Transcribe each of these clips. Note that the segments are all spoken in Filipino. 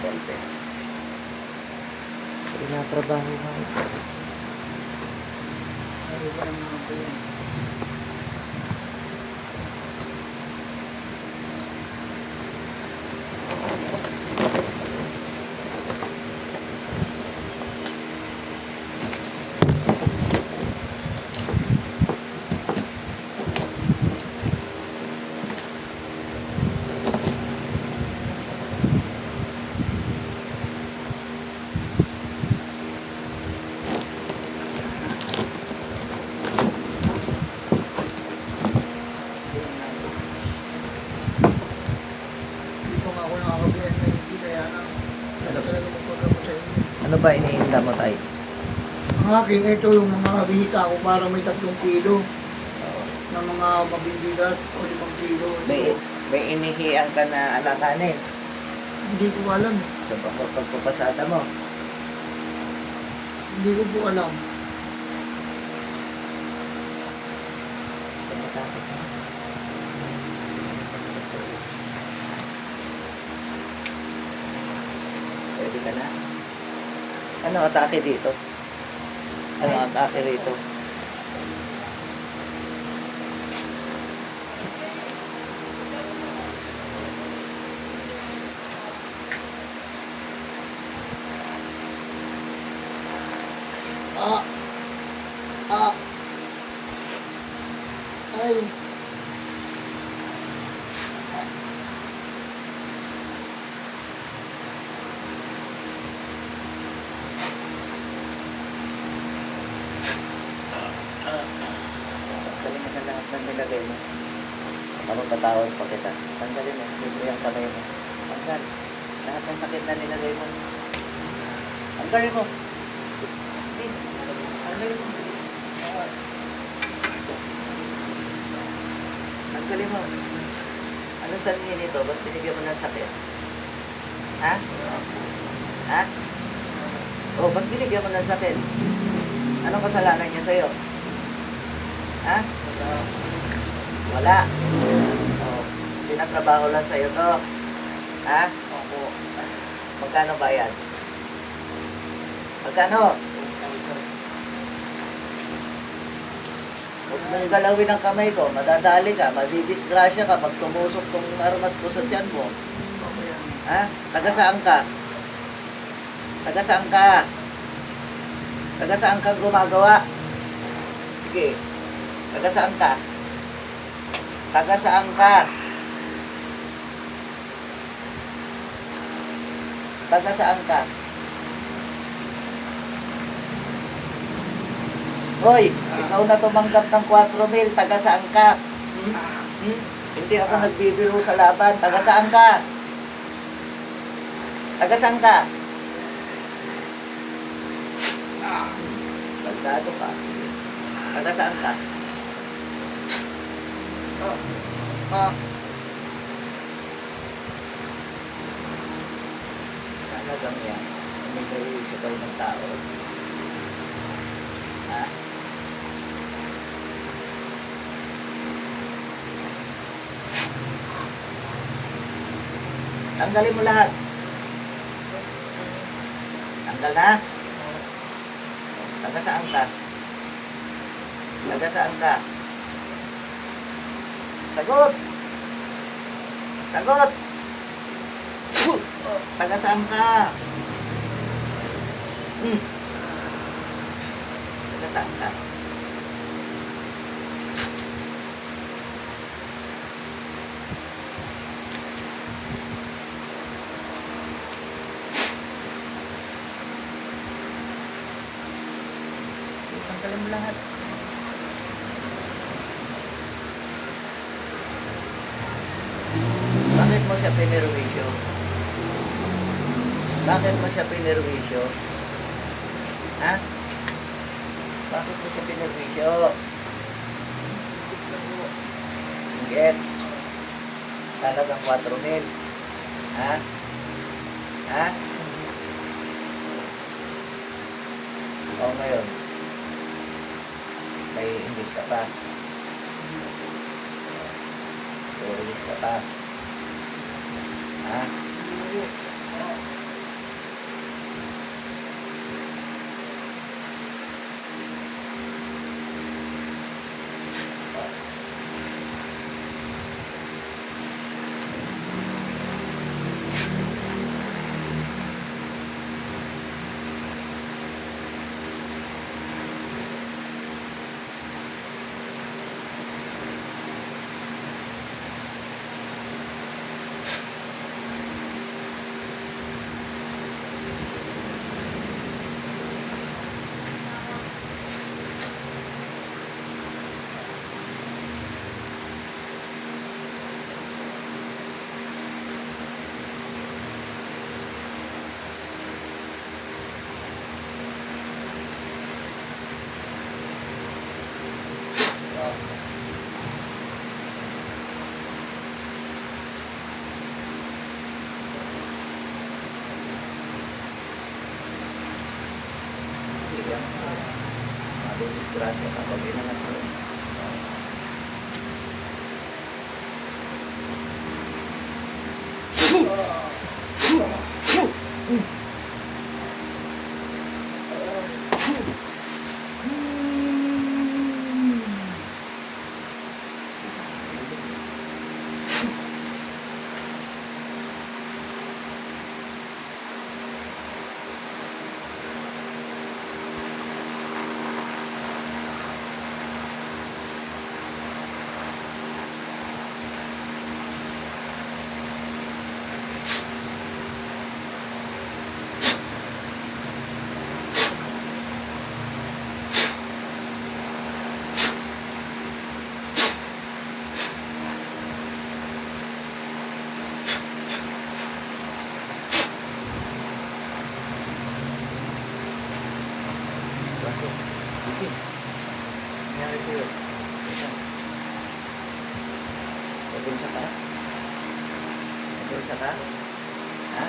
golpe. Tinatrabaho nga ito. Ano ba ang mga yan? Hindi ko nga ako nakakabihan na hindi kaya na talaga magpagkamo sa inyo. Ano ba iniinda mo, tay? Ang akin, ito yung mga bihita ko para may 3 kilo na mga mabibigat o 5 kilo. May inihian ka na alakanin. Hindi ko alam eh. Sa pagpapasada mo. Hindi ko po alam. Tumatakot ka. Pwede ka na. Ano atake dito? Ano atake rito? Ah! Ah! Ay! Tanggalin mo na lahat ng nilagay mo. Ako patawad pa kita. Tanggalin mo. Libre ang kamay mo. Tanggal. Lahat ng sakit na nilagay mo. Tanggalin mo. Tanggalin mo. Tanggalin mo. Ano sanhin ito? Ba't binigyan mo ng sakit? Ha? Ha? Oh, ba't binigyan mo ng sakit? Anong kasalanan niya sa'yo? Ha? Wala. Oh, tinatrabaho lang sa'yo to. Ha? Opo. Magkano ba yan? Magkano? Huwag mong galawin ang kamay ko, madadali ka, madidisgrasya ka pag tumusok tong armas ko sa tiyan mo. Opo yan. Ha? Taga saan ka? Taga saan ka? Taga saan ka gumagawa? Sige. Taga saan ka? Taga saan ka? Taga saan ka? Hoy, ikaw na tumanggap ng 4,000. Taga saan ka? Hmm? Hindi ako nagbibiro sa laban. Taga saan ka? Taga saan ka? Bagdado ka. Taga saan ka? Ah! Talagang yan. May naiisip kayo ng tao. Ha? Tanggalin mo lahat. Tanggal na. Taga saan ka? Taga saan ka? Sagot! Sagot! Taga saan ka? Taga saan ka? Tanggalin mo lahat. Bakit mo siya pinirwisyo? Bakit mo siya pinirwisyo? Ha? Bakit mo siya pinirwisyo? Inggit. Talagang 4,000. Ha? Ha? O ngayon, may inggit ka pa. Sorry ka pa. Ha? yan. Madidisgrasya ka pag inangat mo. Bakit? Sige. Nangyari sa'yo. Pabulsa ka? Pabulsa ka? Ha?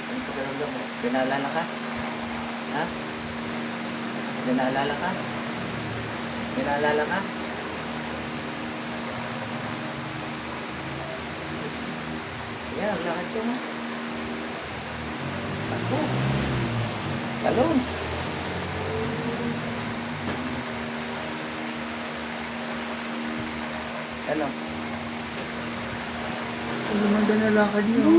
Ang pakiramdam mo? Pinaalala ka? Ha? Pinaalala ka? Pinaalala ka? Sige, lakad ka mo. Takbo. Talon. Ano? Ano naman dyan na lakad niyo?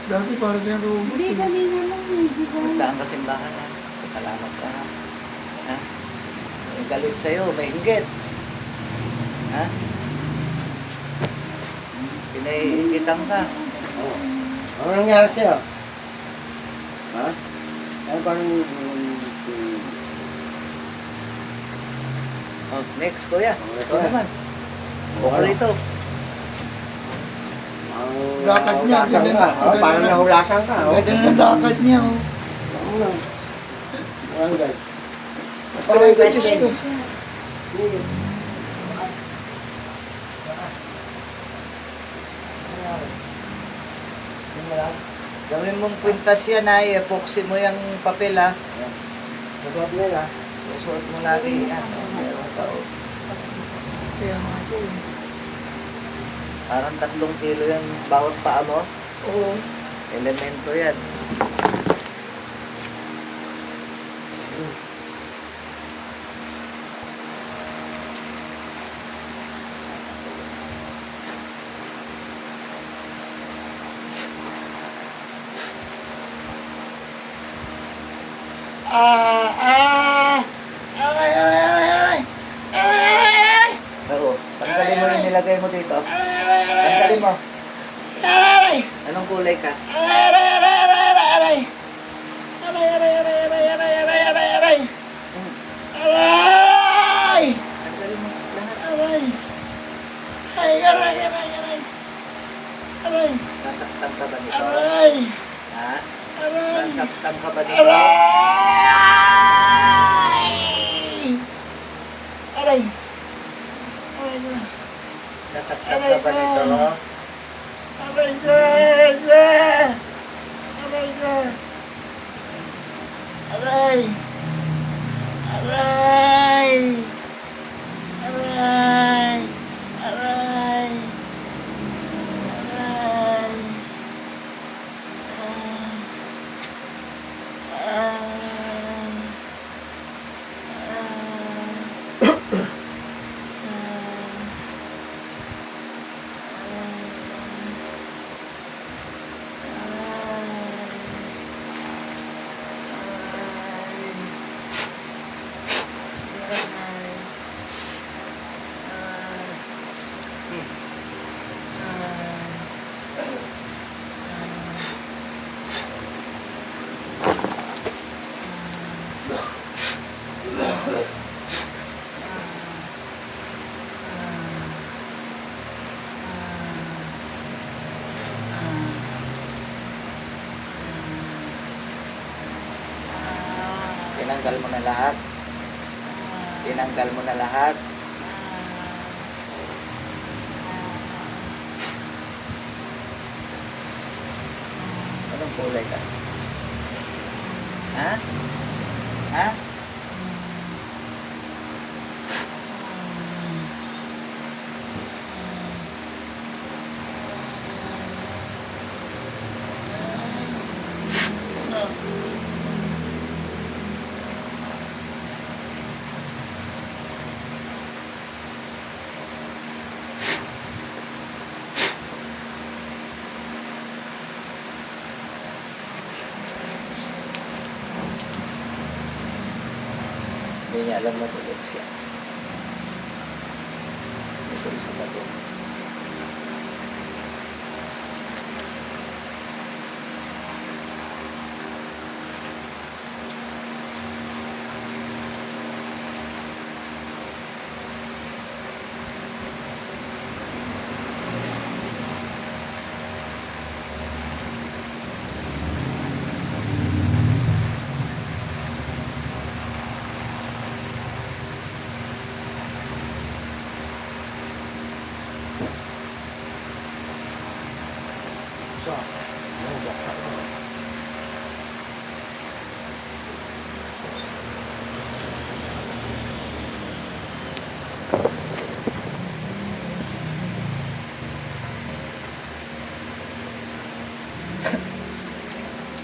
Dati para siyang robot. Hindi, eh. kanina lang eh, di ba? Magdaan ka simbahan ha. Salamat ka ha. Ha? May galit sa'yo, may inggit. Ha? Pinaiingitan ka. Oh. Ano nangyari sa'yo? Ha? Ano parang... Oh, next kuya. Oh, Ito kuya. naman. Buka rito. Lakad niya, Hulasan ganun. ka. Oh, parang nahulasan ka. Ang Oh. ganda ng lakad niya, oh. Ano lang. Barangay. Aray ka, Diyos ko. Gawin mong kwintas yan ha. I-epoxy mo yung papel ha. Masarap nila. Susuot mo lagi yan. Meron ka oh. Kaya nga po, eh. Parang 3 kilo yung bawat paa mo. Oo. Elemento yan. Pero, tanggalin mo yung nilagay mo dito. Tanggalin mo. Anong kulay ka? Tanggalin mo lahat. Nasaktan ka ba nito? Ha? Nasaktan ka ba nito? Nasaktan ka ba nito? Tinanggal mo na lahat. Tinanggal mo na lahat. Anong kulay ka? Ha? Ha? Hindi niya alam matulog siya. Ito isa pa to.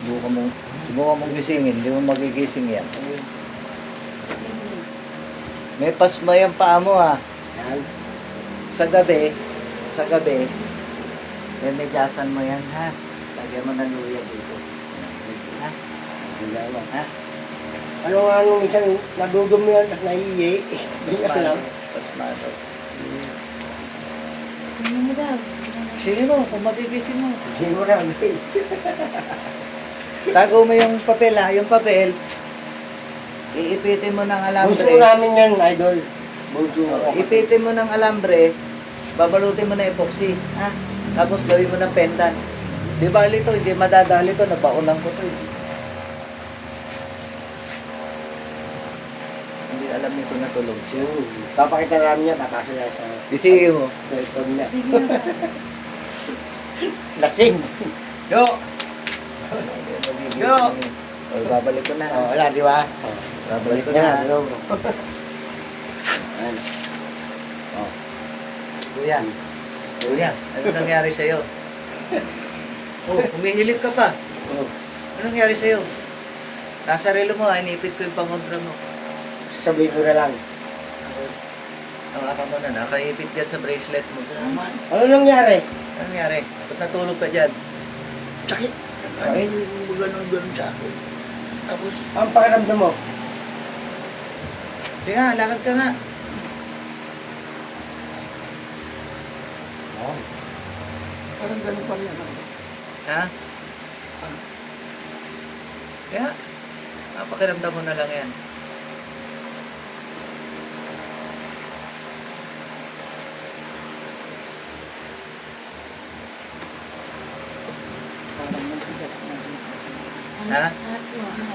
Subukan mong gisingin, hindi mo magigising yan. May pasma yung paa mo ha. Yan. Sa gabi, remedyasan mo yan ha. Lagyan mo ng luya dito. Ha? Ha? Ano nga nung minsan nadudumi yan at naiiyi. Hindi ko alam. Pasmado. Ano mo daw? Sige mo, kung magigising mo. Siguro na. Tago mo yung papel ha, yung papel. Iipitin mo ng Bunso alambre. namin yan, idol. Bunso ako. Ipitin mo ng alambre, babalutin mo na epoxy, ha? Tapos gawin mo ng pendant. Di ba ito, hindi madadali to, nabaunan ko to. Hindi alam nito na tulog siya. Papakita namin niya, kakasa niya sa Isige mo. cellphone niya. Bigyan mo. Lasing! Yo! Yo! O, babalik ko na. Oh, wala, di ba? Babalik ko Yan, na. Ayan. Kuya, kuya, ano nangyari sa'yo? Oh, humihilip ka pa. Oh. Ano nangyari sa'yo? Nasa relo mo, inipit ko yung pangontra mo. Sabihin ko na lang. Ang aka mo na, nakaipit yan sa bracelet mo. Ano nangyari? Ano nangyari? Ba't natulog ka dyan? Sakit. Hindi ko ganun sa akin. Tapos, Ang pakiramdam mo? Sige nga, lakad ka nga. parang ganun pa rin ako. Ha? Kaya, pakiramdam mo na lang yan. Parang mabigat na din. Ha? Lahat mo, ano?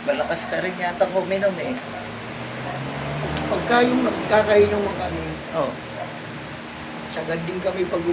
Malakas ka rin yata kuminom eh. Pagka yung nagkakainom kami, Oh. sagad din kami pag